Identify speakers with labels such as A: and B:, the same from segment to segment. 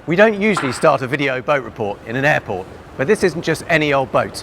A: We don't usually start a video boat report in an airport, but this isn't just any old boat.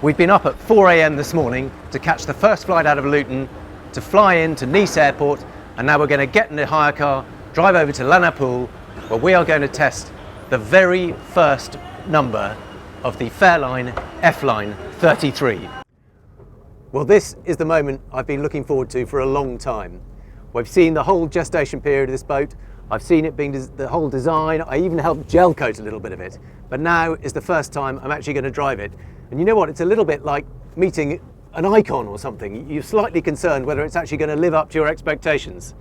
A: We've been up at 4 AM this morning to catch the first flight out of Luton, to fly in to Nice airport, and now we're going to get in a hire car, drive over to La Napoule, where we are going to test the very first number of the Fairline F-line 33. Well, this is the moment I've been looking forward to for a long time. We've seen the whole gestation period of this boat. I've seen it being the whole design. I even helped gel coat a little bit of it. But now is the first time I'm actually going to drive it. And you know what? It's a little bit like meeting an icon or something. You're slightly concerned whether it's actually going to live up to your expectations.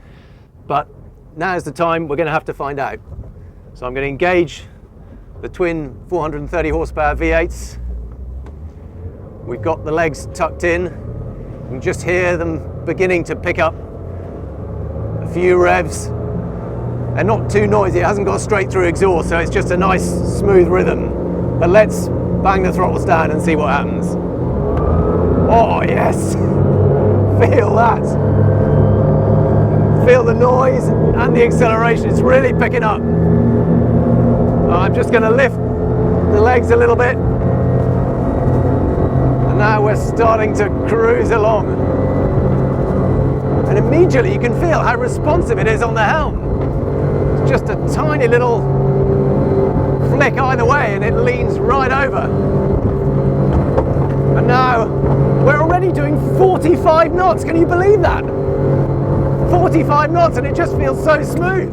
A: But now's the time we're going to have to find out. So I'm going to engage the twin 430 horsepower V8s. We've got the legs tucked in. You can just hear them beginning to pick up a few revs. They're not too noisy, it hasn't got straight through exhaust, so it's just a nice smooth rhythm. But let's bang the throttles down and see what happens. Oh yes, feel that. Feel the noise and the acceleration, it's really picking up. I'm just going to lift the legs a little bit. And now we're starting to cruise along. And immediately you can feel how responsive it is on the helm. Just a tiny little flick either way and it leans right over. And now we're already doing 45 knots. Can you believe that? 45 knots and it just feels so smooth.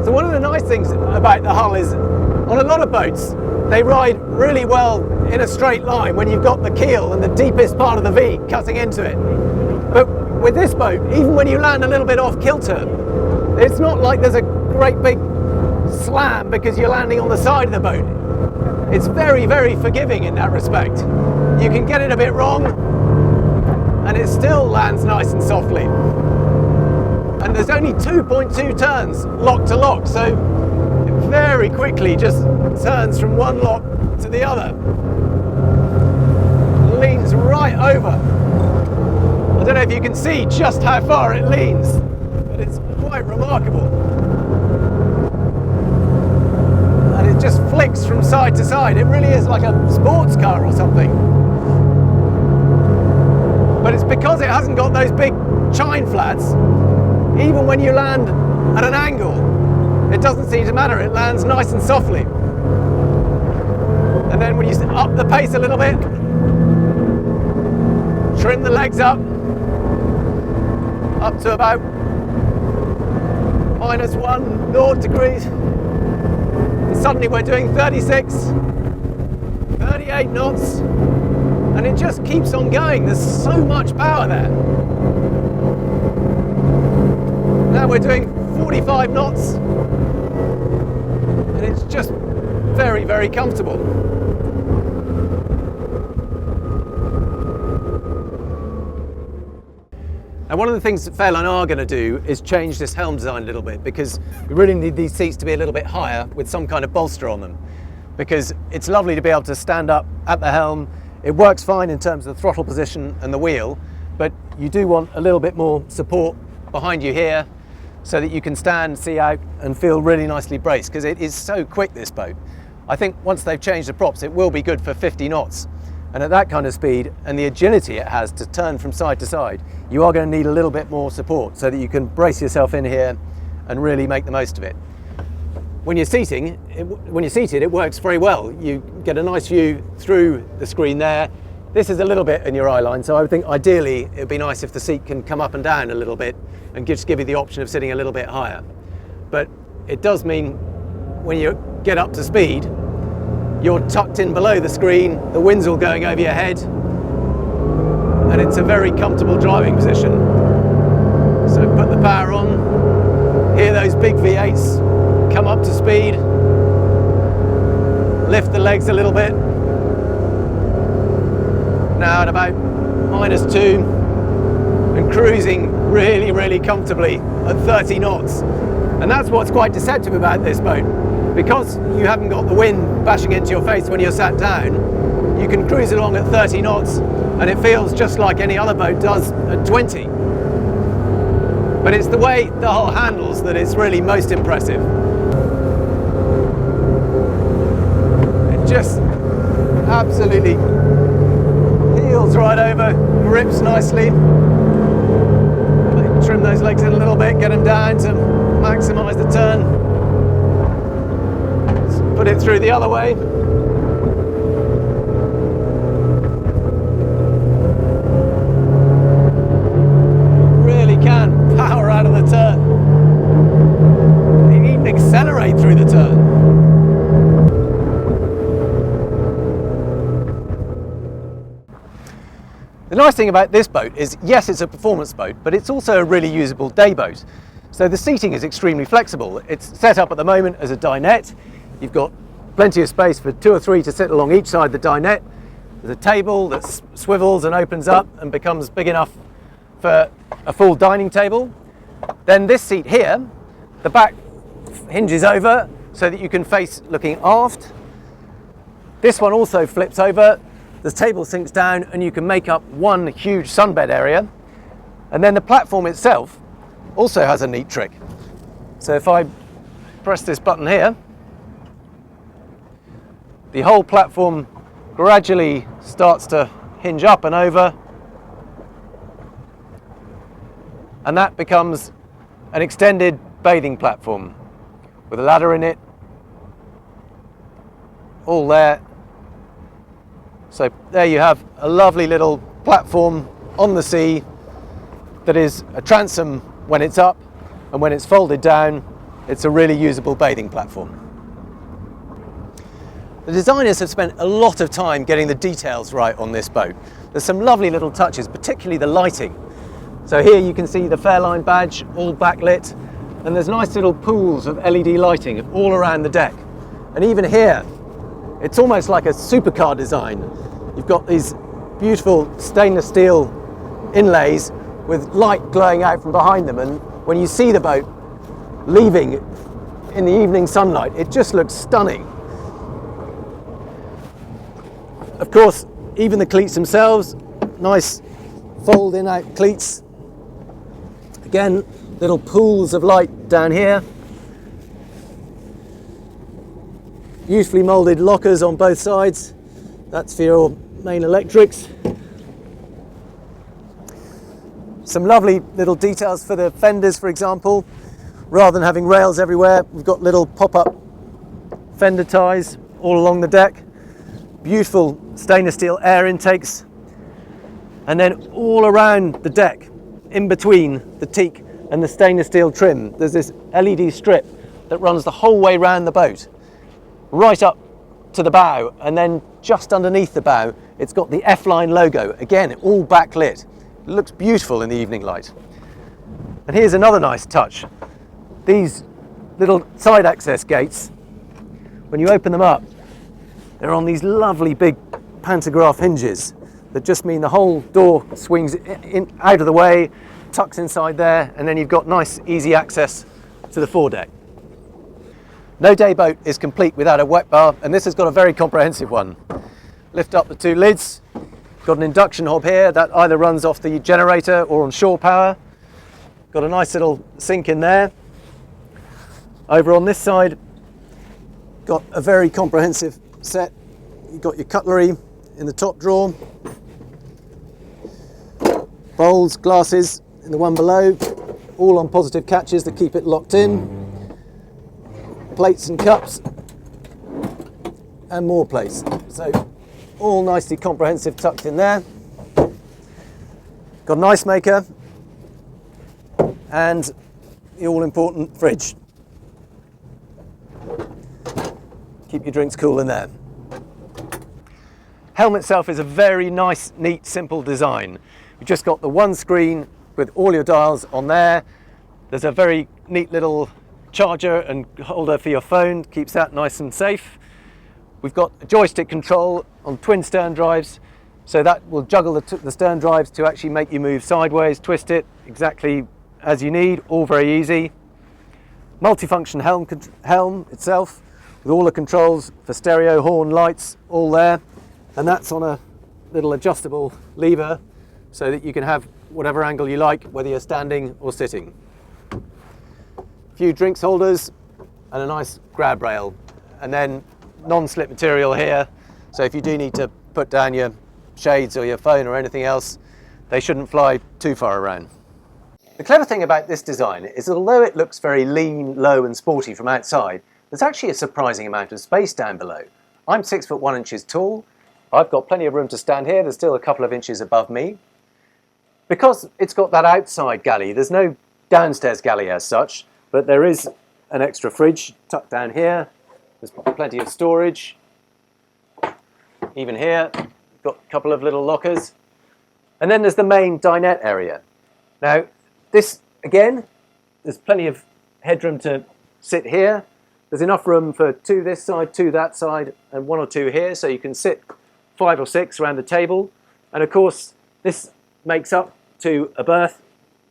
A: So one of the nice things about the hull is, on a lot of boats, they ride really well in a straight line when you've got the keel and the deepest part of the V cutting into it. But with this boat, even when you land a little bit off kilter, it's not like there's a great big slam because you're landing on the side of the boat. It's very, very forgiving in that respect. You can get it a bit wrong and it still lands nice and softly. And there's only 2.2 turns lock to lock, so it very quickly just turns from one lock to the other. Leans right over. I don't know if you can see just how far it leans, but it's quite remarkable. And it just flicks from side to side. It really is like a sports car or something. But it's because it hasn't got those big chine flats. Even when you land at an angle, it doesn't seem to matter, it lands nice and softly. And then when you up the pace a little bit, trim the legs up to about -1 0 degrees, and suddenly we're doing 36, 38 knots, and it just keeps on going. There's so much power there. Now we're doing 45 knots and it's just very, very comfortable. And one of the things that Fairline are going to do is change this helm design a little bit, because we really need these seats to be a little bit higher with some kind of bolster on them, because it's lovely to be able to stand up at the helm. It works fine in terms of the throttle position and the wheel, but you do want a little bit more support behind you here, so that you can stand, see out and feel really nicely braced, because it is so quick, this boat. I think once they've changed the props, it will be good for 50 knots. And at that kind of speed and the agility it has to turn from side to side, you are going to need a little bit more support so that you can brace yourself in here and really make the most of it. When you're seated, it works very well. You get a nice view through the screen there. This is a little bit in your eye line, so I would think ideally it would be nice if the seat can come up and down a little bit and just give you the option of sitting a little bit higher. But it does mean when you get up to speed, you're tucked in below the screen, the wind's all going over your head, and it's a very comfortable driving position. So put the power on, hear those big V8s come up to speed, lift the legs a little bit. Now at about -2 and cruising really, really comfortably at 30 knots. And that's what's quite deceptive about this boat. Because you haven't got the wind bashing into your face when you're sat down, you can cruise along at 30 knots and it feels just like any other boat does at 20. But it's the way the hull handles that is really most impressive. It just absolutely heels right over, grips nicely. Trim those legs in a little bit, get them down to maximise the turn. Let's put it through the other way. Really can power out of the turn. You can even accelerate through the turn. The nice thing about this boat is, yes, it's a performance boat, but it's also a really usable day boat. So the seating is extremely flexible. It's set up at the moment as a dinette. You've got plenty of space for 2 or 3 to sit along each side of the dinette. There's a table that swivels and opens up and becomes big enough for a full dining table. Then this seat here, the back hinges over so that you can face looking aft. This one also flips over. The table sinks down and you can make up one huge sunbed area. And then the platform itself also has a neat trick. So if I press this button here, the whole platform gradually starts to hinge up and over, and that becomes an extended bathing platform with a ladder in it, all there. So there you have a lovely little platform on the sea that is a transom when it's up, and when it's folded down, it's a really usable bathing platform. The designers have spent a lot of time getting the details right on this boat. There's some lovely little touches, particularly the lighting. So here you can see the Fairline badge all backlit, and there's nice little pools of LED lighting all around the deck. And even here, it's almost like a supercar design. You've got these beautiful stainless steel inlays with light glowing out from behind them, and when you see the boat leaving in the evening sunlight, it just looks stunning. Of course, even the cleats themselves, nice fold-in out cleats. Again, little pools of light down here. Beautifully moulded lockers on both sides. That's for your main electrics. Some lovely little details for the fenders, for example. Rather than having rails everywhere, we've got little pop-up fender ties all along the deck. Beautiful stainless steel air intakes. And then all around the deck, in between the teak and the stainless steel trim, there's this LED strip that runs the whole way around the boat, right up to the bow, and then just underneath the bow, it's got the F-line logo, again, all backlit. It looks beautiful in the evening light. And here's another nice touch. These little side access gates, when you open them up, they're on these lovely big pantograph hinges that just mean the whole door swings in out of the way, tucks inside there, and then you've got nice easy access to the foredeck. No day boat is complete without a wet bar, and this has got a very comprehensive one. Lift up the 2 lids, got an induction hob here that either runs off the generator or on shore power. Got a nice little sink in there. Over on this side, got a very comprehensive set. You've got your cutlery in the top drawer, bowls, glasses in the one below, all on positive catches that keep it locked in. Plates and cups, and more plates. So all nicely comprehensive tucked in there. Got an ice maker and the all-important fridge. Keep your drinks cool in there. Helm itself is a very nice, neat, simple design. You've just got the one screen with all your dials on there. There's a very neat little charger and holder for your phone, keeps that nice and safe. We've got a joystick control on twin stern drives, so that will juggle the stern drives to actually make you move sideways, twist it exactly as you need, all very easy. Multifunction helm itself with all the controls for stereo, horn, lights, all there. And that's on a little adjustable lever so that you can have whatever angle you like, whether you're standing or sitting. A few drinks holders and a nice grab rail. And then non-slip material here, so if you do need to put down your shades or your phone or anything else, they shouldn't fly too far around. The clever thing about this design is that although it looks very lean, low and sporty from outside, there's actually a surprising amount of space down below. I'm 6'1" tall, I've got plenty of room to stand here, there's still a couple of inches above me. Because it's got that outside galley, there's no downstairs galley as such, but there is an extra fridge tucked down here. There's plenty of storage. Even here, got a couple of little lockers. And then there's the main dinette area. Now, this, again, there's plenty of headroom to sit here. There's enough room for two this side, two that side, and one or two here, so you can sit 5 or 6 around the table. And of course, this makes up to a berth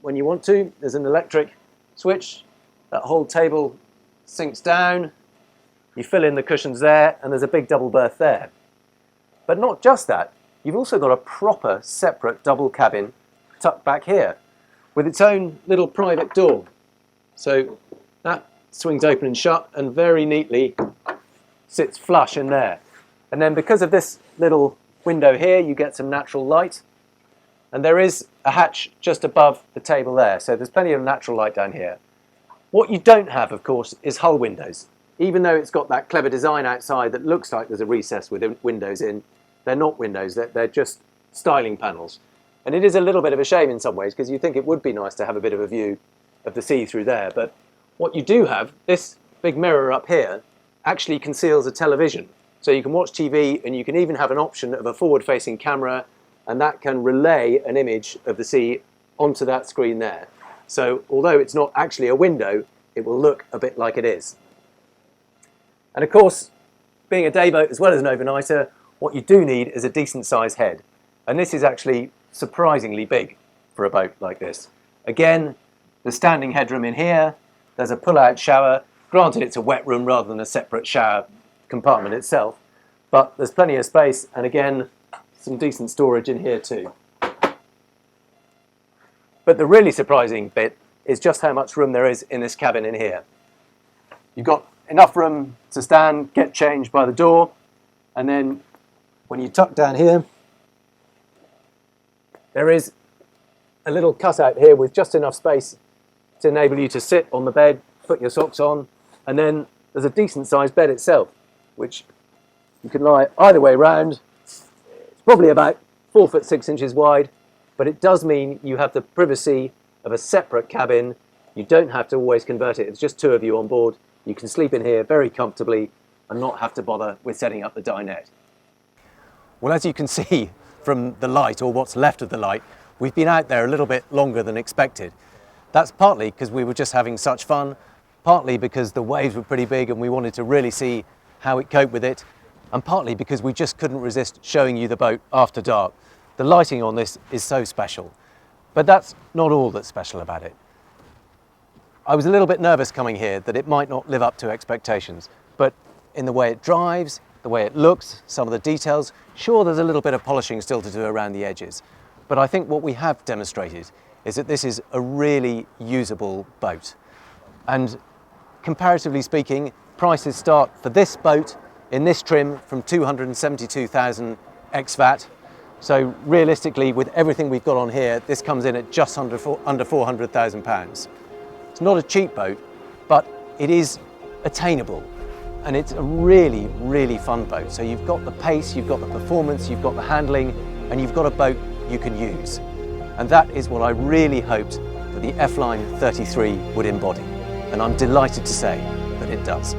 A: when you want to. There's an electric switch. That whole table sinks down. You fill in the cushions there, and there's a big double berth there. But not just that, you've also got a proper separate double cabin tucked back here with its own little private door. So that swings open and shut and very neatly sits flush in there. And then because of this little window here, you get some natural light. And there is a hatch just above the table there, so there's plenty of natural light down here. What you don't have, of course, is hull windows. Even though it's got that clever design outside that looks like there's a recess with windows in, they're not windows, they're just styling panels. And it is a little bit of a shame in some ways, because you think it would be nice to have a bit of a view of the sea through there. But what you do have, this big mirror up here, actually conceals a television. So you can watch TV, and you can even have an option of a forward-facing camera, and that can relay an image of the sea onto that screen there. So although it's not actually a window, it will look a bit like it is. And of course, being a day boat as well as an overnighter, what you do need is a decent sized head. And this is actually surprisingly big for a boat like this. Again, the standing headroom in here, there's a pull-out shower. Granted, it's a wet room rather than a separate shower compartment itself, but there's plenty of space, and again, some decent storage in here too. But the really surprising bit is just how much room there is in this cabin in here. You've got enough room to stand, get changed by the door, and then when you tuck down here, there is a little cutout here with just enough space to enable you to sit on the bed, put your socks on, and then there's a decent sized bed itself, which you can lie either way round. It's probably about 4'6" wide, but it does mean you have the privacy of a separate cabin. You don't have to always convert it. It's just 2 of you on board. You can sleep in here very comfortably and not have to bother with setting up the dinette. Well, as you can see from the light, or what's left of the light, we've been out there a little bit longer than expected. That's partly because we were just having such fun, partly because the waves were pretty big and we wanted to really see how it coped with it, and partly because we just couldn't resist showing you the boat after dark. The lighting on this is so special, but that's not all that's special about it. I was a little bit nervous coming here that it might not live up to expectations, but in the way it drives, the way it looks, some of the details, sure, there's a little bit of polishing still to do around the edges, but I think what we have demonstrated is that this is a really usable boat. And comparatively speaking, prices start for this boat in this trim from 272,000 ex-VAT. So realistically, with everything we've got on here, this comes in at just under £400,000. It's not a cheap boat, but it is attainable. and it's a really, really fun boat. So you've got the pace, you've got the performance, you've got the handling, and you've got a boat you can use. And that is what I really hoped that the F-Line 33 would embody. And I'm delighted to say that it does.